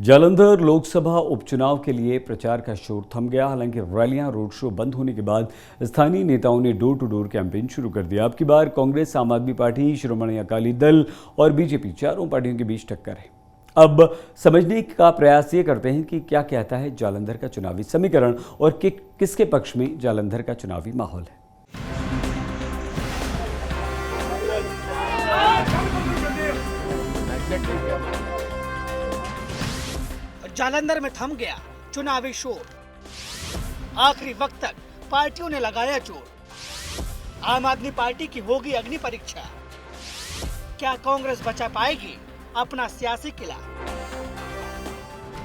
जालंधर लोकसभा उपचुनाव के लिए प्रचार का शोर थम गया। हालांकि रैलियां, रोड शो बंद होने के बाद स्थानीय नेताओं ने डोर टू डोर कैंपेन शुरू कर दिया। अब की बार कांग्रेस, आम आदमी पार्टी, शिरोमणि अकाली दल और बीजेपी चारों पार्टियों के बीच टक्कर है। अब समझने का प्रयास ये करते हैं कि क्या कहता है जालंधर का चुनावी समीकरण और किसके पक्ष में जालंधर का चुनावी माहौल है। जालंधर में थम गया चुनावी शोर। आखिरी वक्त तक पार्टियों ने लगाया जोर। आम आदमी पार्टी की होगी अग्नि परीक्षा। क्या कांग्रेस बचा पाएगी अपना सियासी किला?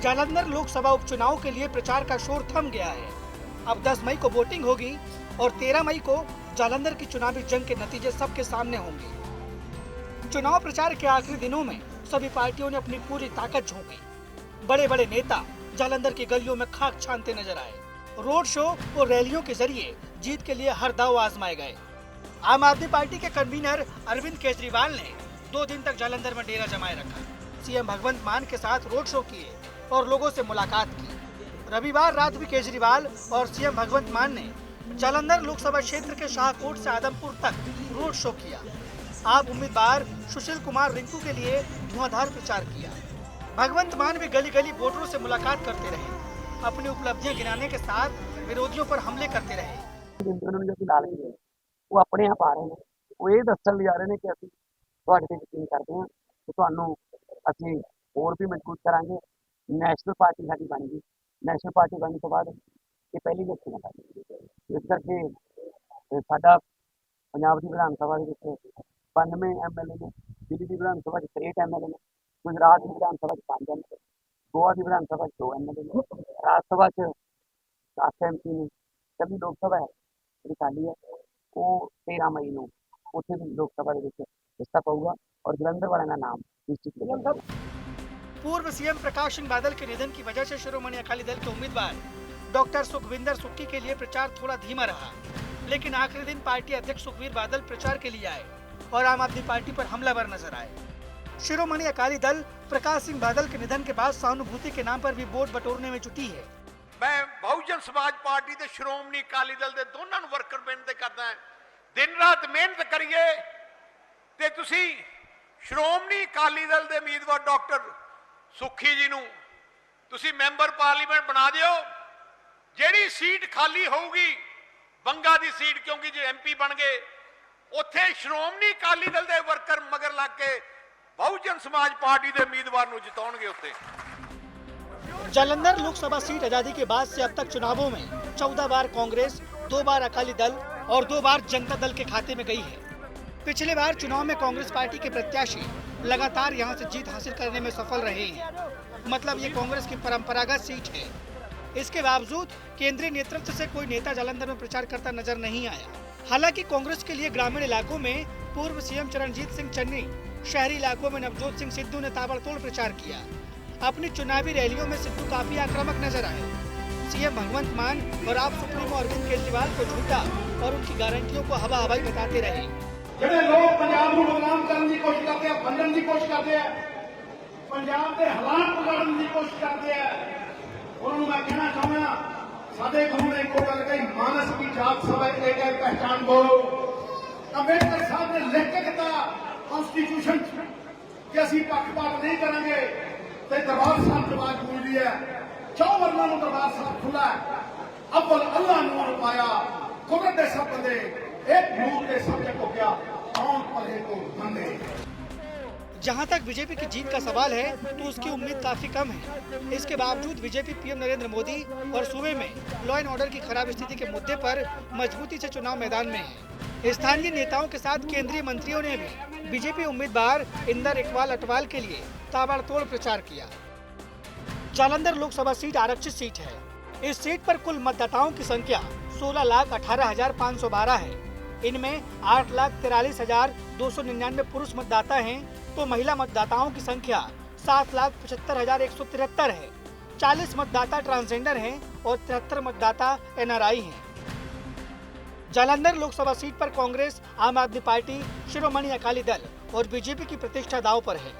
जालंधर लोकसभा उपचुनाव के लिए प्रचार का शोर थम गया है। अब 10 मई को वोटिंग होगी और 13 मई को जालंधर की चुनावी जंग के नतीजे सबके सामने होंगे। चुनाव प्रचार के आखिरी दिनों में सभी पार्टियों ने अपनी पूरी ताकत झोंकी। बड़े बड़े नेता जालंधर की गलियों में खाक छानते नजर आए। रोड शो और रैलियों के जरिए जीत के लिए हर दांव आजमाए गए। आम आदमी पार्टी के कन्वीनर अरविंद केजरीवाल ने 2 दिन तक जालंधर में डेरा जमाए रखा। सीएम भगवंत मान के साथ रोड शो किए और लोगों से मुलाकात की। रविवार रात भी केजरीवाल और सीएम भगवंत मान ने जालंधर लोकसभा क्षेत्र के शाहकोट से आदमपुर तक रोड शो किया। आप उम्मीदवार सुशील कुमार रिंकू के लिए धुआंधार प्रचार किया। भगवंत मान भी गली गली वोटरों से मुलाकात करते रहे। अपनी उपलब्धियां गिनाने के साथ विरोधियों पर हमले करते रहे। उन्होंने जो फिलहाल किए वो अपने आप आ रहे हैं, वो ये दसन जा रहे हैं कि ਅਸੀਂ ਤੁਹਾਡੇ ਤੇ ਯਕੀਨ ਕਰਦੇ ਹਾਂ ਕਿ ਤੁਹਾਨੂੰ ਅਸੀਂ ਹੋਰ ਵੀ ਮਜ਼ਬੂਤ ਕਰਾਂਗੇ। ਨੈਸ਼ਨਲ ਪਾਰਟੀ ਸਾਡੀ ਬਣ ਗਈ। ਨੈਸ਼ਨਲ ਪਾਰਟੀ ਬਣਨ ਤੋਂ ਬਾਅਦ ਇਹ ਪਹਿਲੀ ਇਲੈਕਸ਼ਨ ਹੈ ਸਾਡੀ। ਇਸ ਕਰਕੇ ਸਾਡਾ ਪੰਜਾਬ ਦੀ ਵਿਧਾਨ ਸਭਾ ਦੇ ਵਿੱਚ 92 ਐਮਐਲਏ ਨੇ, ਦਿੱਲੀ ਦੀ ਵਿਧਾਨ ਸਭਾ 'ਚ 63 ਐਮਐਲਏ ਨੇ, गुजरात की विधानसभा 5 एमएलए, गोवा की विधानसभा 2 एमएलए, राज्यसभा 7 एमपी ने। सभी लोकसभा है जी खाली है, वो 13 मई को उत्थे भी लोकसभा के हिस्सा पाऊगा और जालंधर वाले का नाम निश्चित। पूर्व सीएम प्रकाश सिंह बादल के निधन की वजह से शिरोमणि अकाली दल के उम्मीदवार डॉक्टर सुखविंदर सुक्की के लिए प्रचार थोड़ा धीमा रहा। लेकिन आखिरी दिन पार्टी अध्यक्ष सुखवीर बादल प्रचार के लिए आए और आम आदमी पार्टी पर हमलावर नजर आए। शिरोमणि अकाली दल प्रकाश सिंह बादल के निधन के बाद सहानुभूति के नाम पर भी वोट बटोरने में जुटी है। मैं बहुजन समाज पार्टी के श्रोमणी अकाली दल के दोनों वर्कर बेनती करता है, दिन रात मेहनत करिए ते तुसी श्रोमणी अकाली दल के उम्मीदवार डॉक्टर सुखी जी नूं तुसी मैंबर पार्लीमेंट बना दिओ। जेड़ी सीट खाली होगी बंगा दी सीट, क्योंकि जो एमपी बन गए उत्थे श्रोमणी अकाली दल के वर्कर मगर लग के बहुजन समाज पार्टी के उम्मीदवार नूं जिताउणगे। उत्ते जालंधर लोकसभा सीट आजादी के बाद से अब तक चुनावों में 14 बार कांग्रेस, 2 बार अकाली दल और 2 बार जनता दल के खाते में गई है। पिछले बार चुनाव में कांग्रेस पार्टी के प्रत्याशी लगातार यहां से जीत हासिल करने में सफल रहे हैं। मतलब ये कांग्रेस की परंपरागत सीट है। इसके बावजूद केंद्रीय नेतृत्व से कोई नेता जालंधर में प्रचार करता नजर नहीं आया। हालांकि कांग्रेस के लिए ग्रामीण इलाकों में पूर्व सीएम चरणजीत सिंह चन्नी, शहरी इलाकों में नवजोत सिंह सिद्धू ने ताबड़तोड़ प्रचार किया। अपनी चुनावी रैलियों में सिद्धू काफी आक्रामक नजर आए। सीएम भगवंत मान और आप सुप्रीमो अरविंद केजरीवाल को झूठा और उनकी गारंटियों को हवा हवाई बताते रहे। ਜਿਹੜੇ ਲੋਕ ਪੰਜਾਬ ਨੂੰ ਬਦਨਾਮ ਕਰਨ ਦੀ ਕੋਸ਼ਿਸ਼ ਕਰਦੇ ਆ, ਭੰਡਣ ਦੀ ਕੋਸ਼ਿਸ਼ ਕਰਦੇ ਆ, ਪੰਜਾਬ ਦੇ ਹਾਲਾਤ ਵਿਗਾੜਨ ਦੀ ਕੋਸ਼ਿਸ਼ ਕਰਦੇ ਆ, ਉਹਨਾਂ ਨੂੰ ਮੈਂ ਕਹਿਣਾ ਚਾਹੁੰਦਾ ਸਾਡੇ ਗੁਰੂ ਨੇ ਇੱਕੋ ਗੱਲ ਕਹੀ, ਮਾਨਸ ਦੀ ਜਾਤ ਸਭਾ ਇੱਕ ਹੈ ਪਹਿਚਾਨ ਬੋਲੋ। ਅੰਬੇਡਕਰ ਸਾਹਿਬ ਨੇ ਲਿਖ ਕੇ ਦਿੱਤਾ कॉन्स्टिट्यूशन कि ਅਸੀਂ पक्षपात नहीं करेंगे। तो दरबार साहब की बात बोल रही है, 4 वर्णों में दरबार साहब खुला है। अव्वल अल्लाह नूर पाया, कुदरत दे सब बंदे एक नूर के सब को क्या कौन पढ़े को बंदे। जहां तक बीजेपी की जीत का सवाल है तो उसकी उम्मीद काफी कम है। इसके बावजूद बीजेपी पीएम नरेंद्र मोदी और सूबे में लॉ एंड ऑर्डर की खराब स्थिति के मुद्दे पर मजबूती से चुनाव मैदान में है। स्थानीय नेताओं के साथ केंद्रीय मंत्रियों ने भी बीजेपी उम्मीदवार इंदर इकबाल अटवाल के लिए ताबड़तोड़ प्रचार किया। जालंधर लोकसभा सीट आरक्षित सीट है। इस सीट पर कुल मतदाताओं की संख्या 16,18,512 है। इनमें 8,43,299 पुरुष मतदाता हैं, तो महिला मतदाताओं की संख्या 7,75,173 है। 40 मतदाता ट्रांसजेंडर हैं और 73 मतदाता NRI हैं। जालंधर लोकसभा सीट पर कांग्रेस, आम आदमी पार्टी, शिरोमणि अकाली दल और बीजेपी की प्रतिष्ठा दांव पर है।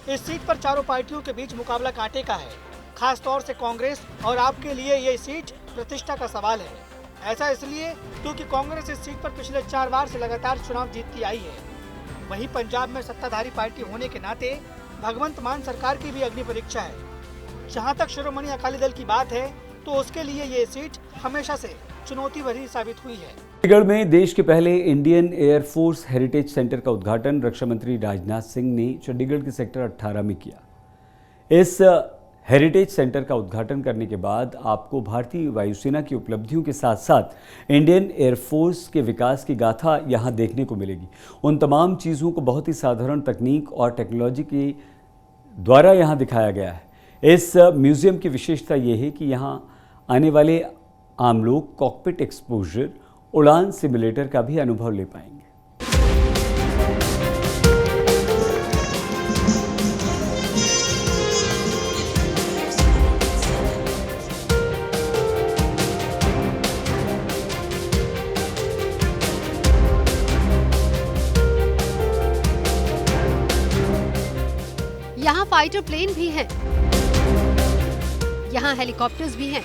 इस सीट पर चारों पार्टियों के बीच मुकाबला कांटे का है। खास तौर से कांग्रेस और आपके लिए ये सीट प्रतिष्ठा का सवाल है। ऐसा इसलिए क्योंकि कांग्रेस इस सीट पर पिछले 4 बार से लगातार चुनाव जीतती आई है। वहीं पंजाब में सत्ताधारी पार्टी होने के नाते भगवंत मान सरकार की भी अग्नि परीक्षा है। जहां तक शिरोमणि अकाली दल की बात है तो उसके लिए ये सीट हमेशा से चुनौती भरी साबित हुई है। चंडीगढ़ में देश के पहले इंडियन एयरफोर्स हेरिटेज सेंटर का उद्घाटन रक्षा मंत्री राजनाथ सिंह ने चंडीगढ़ के सेक्टर 18 में किया। इस हेरिटेज सेंटर का उद्घाटन करने के बाद आपको भारतीय वायुसेना की उपलब्धियों के साथ साथ इंडियन एयरफोर्स के विकास की गाथा यहाँ देखने को मिलेगी। उन तमाम चीज़ों को बहुत ही साधारण तकनीक और टेक्नोलॉजी के द्वारा यहाँ दिखाया गया है। इस म्यूज़ियम की विशेषता ये है कि यहाँ आने वाले आम लोग कॉकपिट एक्सपोजर, उड़ान सिमुलेटर का भी अनुभव ले पाएंगे। यहाँ फाइटर प्लेन भी हैं, यहाँ हेलीकॉप्टर्स भी हैं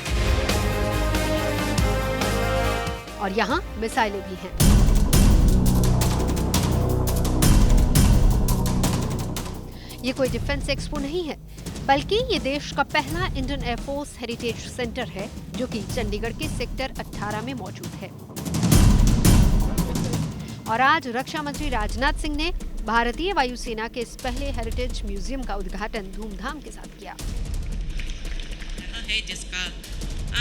और यहाँ मिसाइलें भी हैं। ये कोई डिफेंस एक्सपो नहीं है, बल्कि ये देश का पहला इंडियन एयरफोर्स हेरिटेज सेंटर है, जो कि चंडीगढ़ के सेक्टर 18 में मौजूद है। और आज रक्षा मंत्री राजनाथ सिंह ने भारतीय वायुसेना के इस पहले हेरिटेज म्यूजियम का उद्घाटन धूमधाम के साथ किया। जिसका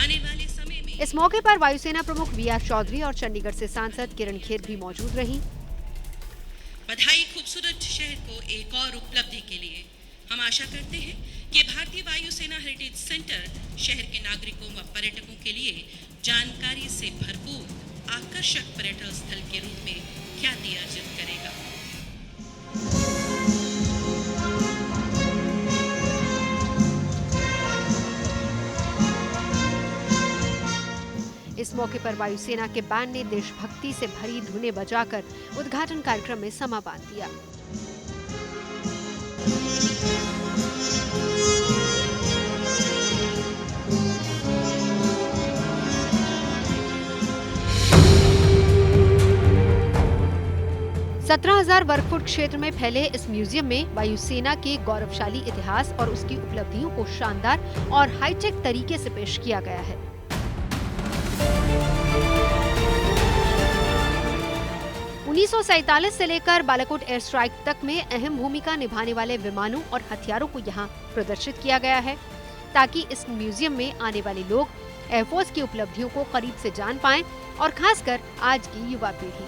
आने वाले समय में इस मौके पर वायुसेना प्रमुख वी.आर. चौधरी और चंडीगढ़ से सांसद किरण खेर भी मौजूद रहीं। बधाई खूबसूरत शहर को एक और उपलब्धि के लिए। हम आशा करते हैं कि भारतीय वायुसेना हेरिटेज सेंटर शहर के नागरिकों व पर्यटकों के लिए जानकारी से भरपूर आकर्षक पर्यटन स्थल के रूप में ख्याति अर्जित करेगा। इस मौके पर वायुसेना के बैंड ने देशभक्ति से भरी धुनें बजाकर उद्घाटन कार्यक्रम में समा बांध दिया। सत्रह 17,000 वर्ग फुट क्षेत्र में फैले इस म्यूजियम में वायुसेना के गौरवशाली इतिहास और उसकी उपलब्धियों को शानदार और हाईटेक तरीके से पेश किया गया है। उन्नीस से लेकर बालाकोट एयर स्ट्राइक तक में अहम भूमिका निभाने वाले विमानों और हथियारों को यहाँ प्रदर्शित किया गया है, ताकि इस म्यूजियम में आने वाले लोग एयरफोर्स की उपलब्धियों को करीब से जान पाएं और खासकर आज की युवा पीढ़ी।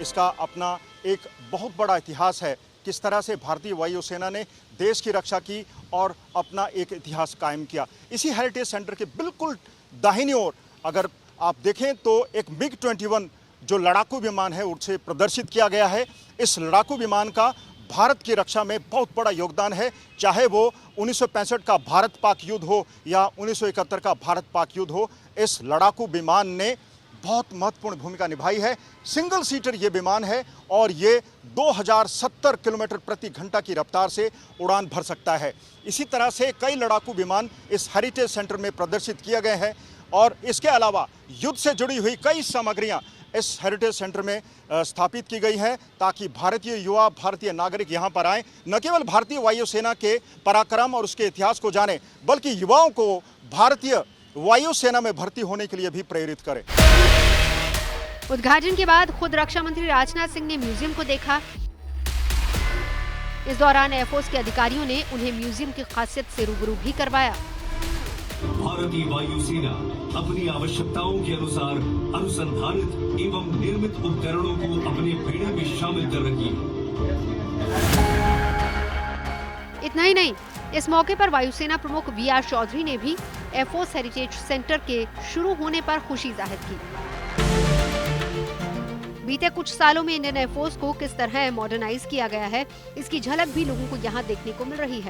इसका अपना एक बहुत बड़ा इतिहास है, किस तरह से भारतीय वायुसेना ने देश की रक्षा की और अपना एक इतिहास कायम किया। इसी हेरिटेज सेंटर के बिल्कुल दाहिनी ओर अगर आप देखें तो एक MiG-21 जो लड़ाकू विमान है उसे प्रदर्शित किया गया है। इस लड़ाकू विमान का भारत की रक्षा में बहुत बड़ा योगदान है, चाहे वो 1965 का भारत पाक युद्ध हो या 1971 का भारत पाक युद्ध हो। इस लड़ाकू विमान ने बहुत महत्वपूर्ण भूमिका निभाई है। सिंगल सीटर ये विमान है और ये 2070 किलोमीटर प्रति घंटा की रफ्तार से उड़ान भर सकता है। इसी तरह से कई लड़ाकू विमान इस हेरिटेज सेंटर में प्रदर्शित किए गए हैं और इसके अलावा युद्ध से जुड़ी हुई कई सामग्रियां इस हेरिटेज सेंटर में स्थापित की गई हैं, ताकि भारतीय युवा, भारतीय नागरिक यहां पर आएं, न केवल भारतीय वायुसेना के पराक्रम और उसके इतिहास को जानें, बल्कि युवाओं को भारतीय वायुसेना में भर्ती होने के लिए भी प्रेरित करें। उद्घाटन के बाद खुद रक्षा मंत्री राजनाथ सिंह ने म्यूजियम को देखा। इस दौरान एयरफोर्स के अधिकारियों ने उन्हें म्यूजियम की खासियत से रूबरू भी करवाया। भारतीय वायुसेना अपनी आवश्यकताओं के अनुसार अनुसंधानित एवं निर्मित उपकरणों को अपने बेड़े में शामिल कर रही है। इतना ही नहीं, इस मौके पर वायुसेना प्रमुख वी.आर. चौधरी ने भी एयरफोर्स हेरिटेज सेंटर के शुरू होने पर खुशी जाहिर की। बीते कुछ सालों में इंडियन एयरफोर्स को किस तरह मॉडर्नाइज किया गया है, इसकी झलक भी लोगों को यहाँ देखने को मिल रही है।